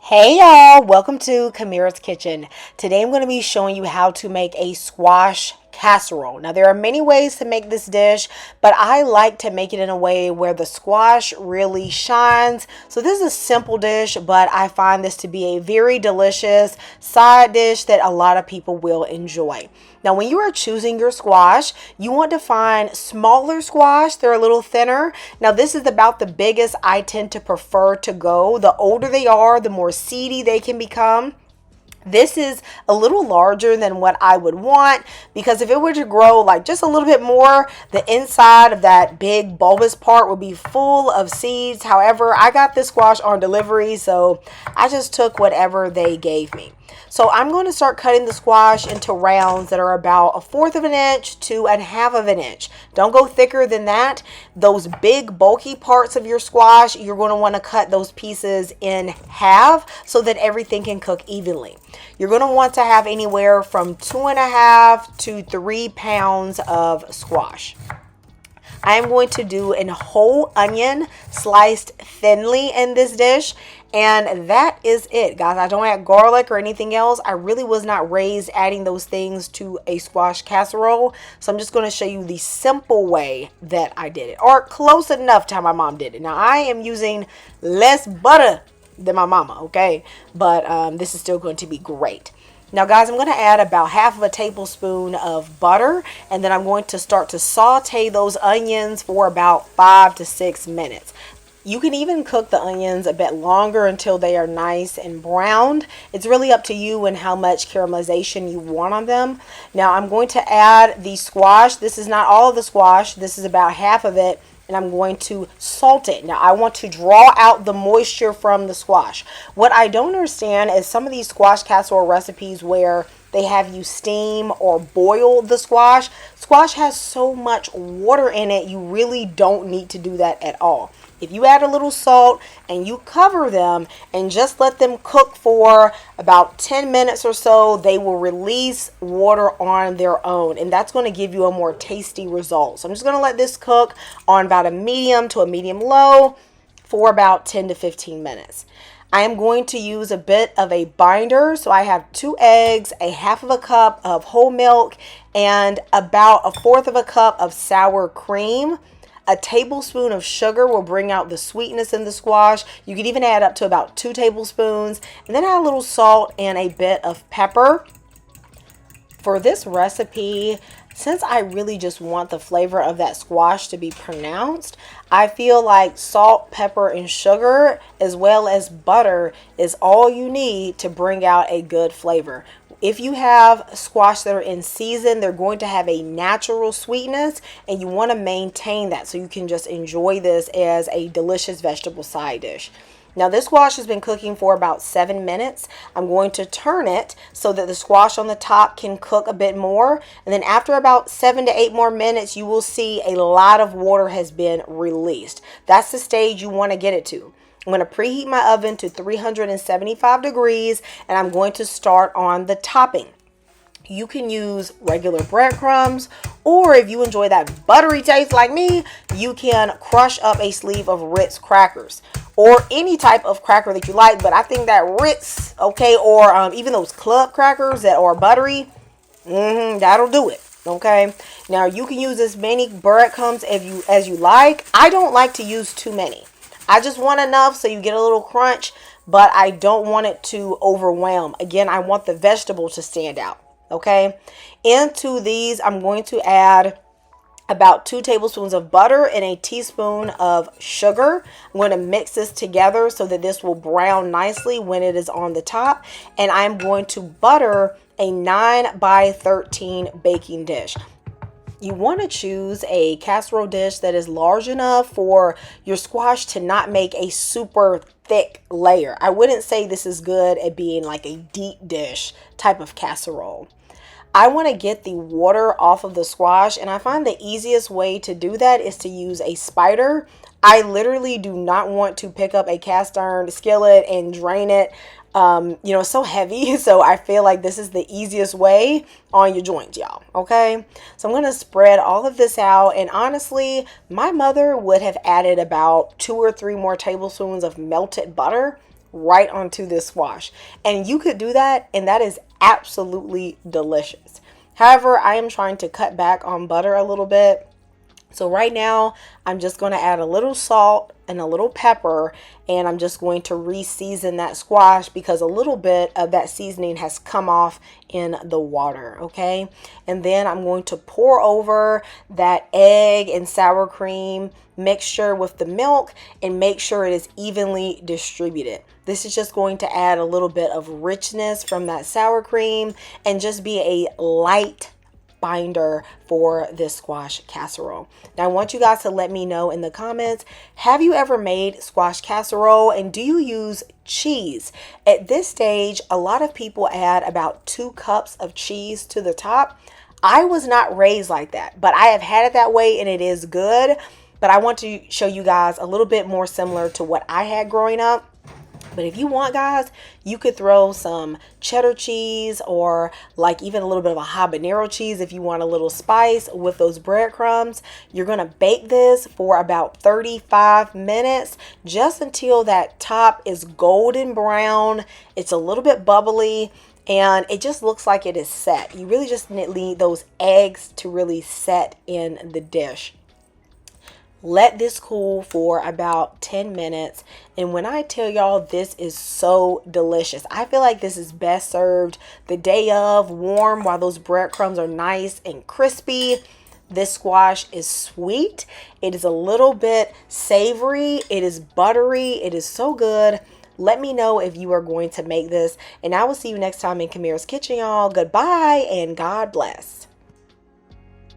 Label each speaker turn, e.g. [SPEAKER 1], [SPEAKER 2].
[SPEAKER 1] Hey y'all, welcome to Kamira's Kitchen. Today I'm going to be showing you how to make a squash casserole. Now there are many ways to make this dish, but I like to make it in a way where the squash really shines. So this is a simple dish, but I find this to be a very delicious side dish that a lot of people will enjoy. Now, when you are choosing your squash, you want to find smaller squash. They're a little thinner. Now, this is about the biggest I tend to prefer to go. The older they are, the more seedy they can become. This is a little larger than what I would want because if it were to grow like just a little bit more, the inside of that big bulbous part would be full of seeds. However, I got this squash on delivery, so I just took whatever they gave me. So I'm going to start cutting the squash into rounds that are about 1/4 of an inch to 1/2 of an inch. Don't go thicker than that. Those big bulky parts of your squash, you're going to want to cut those pieces in half so that everything can cook evenly. You're going to want to have anywhere from 2.5 to 3 pounds of squash. I am going to do a whole onion sliced thinly in this dish. And that is it, guys. I don't add garlic or anything else. I really was not raised adding those things to a squash casserole. So I'm just going to show you the simple way that I did it, or close enough to how my mom did it. Now, I am using less butter than my mama, okay? But this is still going to be great. Now, guys, I'm going to add about 1/2 tablespoon of butter, and then I'm going to start to saute those onions for about 5 to 6 minutes. You can even cook the onions a bit longer until they are nice and browned. It's really up to you and how much caramelization you want on them. Now, I'm going to add the squash. This is not all of the squash. This is about 1/2 of it. And I'm going to salt it. Now, I want to draw out the moisture from the squash. What I don't understand is some of these squash casserole recipes where they have you steam or boil the squash. Squash has so much water in it, you really don't need to do that at all. If you add a little salt and you cover them and just let them cook for about 10 minutes or so, they will release water on their own, and that's going to give you a more tasty result. So I'm just going to let this cook on about a medium to a medium low for about 10 to 15 minutes. I am going to use a bit of a binder. So I have 2 eggs, 1/2 cup of whole milk, and about 1/4 cup of sour cream. A tablespoon of sugar will bring out the sweetness in the squash. You can even add up to about 2 tablespoons. And then add a little salt and a bit of pepper. For this recipe, since I really just want the flavor of that squash to be pronounced, I feel like salt, pepper, and sugar, as well as butter, is all you need to bring out a good flavor. If you have squash that are in season, they're going to have a natural sweetness, and you want to maintain that so you can just enjoy this as a delicious vegetable side dish. Now, this squash has been cooking for about 7 minutes. I'm going to turn it so that the squash on the top can cook a bit more. And then after about 7 to 8 more minutes, you will see a lot of water has been released. That's the stage you want to get it to. I'm going to preheat my oven to 375 degrees, and I'm going to start on the topping. You can use regular breadcrumbs, or if you enjoy that buttery taste like me, you can crush up a sleeve of Ritz crackers, or any type of cracker that you like. But I think that Ritz, okay, or even those club crackers that are buttery, that'll do it. Okay, now you can use as many breadcrumbs as you like. I don't like to use too many. I just want enough so you get a little crunch, but I don't want it to overwhelm. Again, I want the vegetable to stand out. Okay, into these, I'm going to add about 2 tablespoons of butter and a teaspoon of sugar. I'm going to mix this together so that this will brown nicely when it is on the top. And I'm going to butter a 9 by 13 baking dish. You want to choose a casserole dish that is large enough for your squash to not make a super thick layer. I wouldn't say this is good at being like a deep dish type of casserole. I want to get the water off of the squash, and I find the easiest way to do that is to use a spider. I literally do not want to pick up a cast iron skillet and drain it. It's so heavy, so I feel like this is the easiest way on your joints, y'all. Okay, so I'm going to spread all of this out, and honestly, my mother would have added about 2 or 3 more tablespoons of melted butter right onto this squash. And you could do that, and that is absolutely delicious. However, I am trying to cut back on butter a little bit. So right now, I'm just going to add a little salt and a little pepper, and I'm just going to re-season that squash because a little bit of that seasoning has come off in the water, okay? And then I'm going to pour over that egg and sour cream mixture with the milk and make sure it is evenly distributed. This is just going to add a little bit of richness from that sour cream and just be a light binder for this squash casserole. Now I want you guys to let me know in the comments, have you ever made squash casserole and do you use cheese? At this stage, a lot of people add about 2 cups of cheese to the top. I was not raised like that, but I have had it that way and it is good. But I want to show you guys a little bit more similar to what I had growing up. But if you want, guys, you could throw some cheddar cheese or like even a little bit of a habanero cheese if you want a little spice with those breadcrumbs. You're going to bake this for about 35 minutes just until that top is golden brown. It's a little bit bubbly and it just looks like it is set. You really just need those eggs to really set in the dish. Let this cool for about 10 minutes. And when I tell y'all, this is so delicious. I feel like this is best served the day of, warm, while those breadcrumbs are nice and crispy. This squash is sweet. It is a little bit savory. It is buttery. It is so good. Let me know if you are going to make this. And I will see you next time in Kamira's Kitchen, y'all. Goodbye and God bless.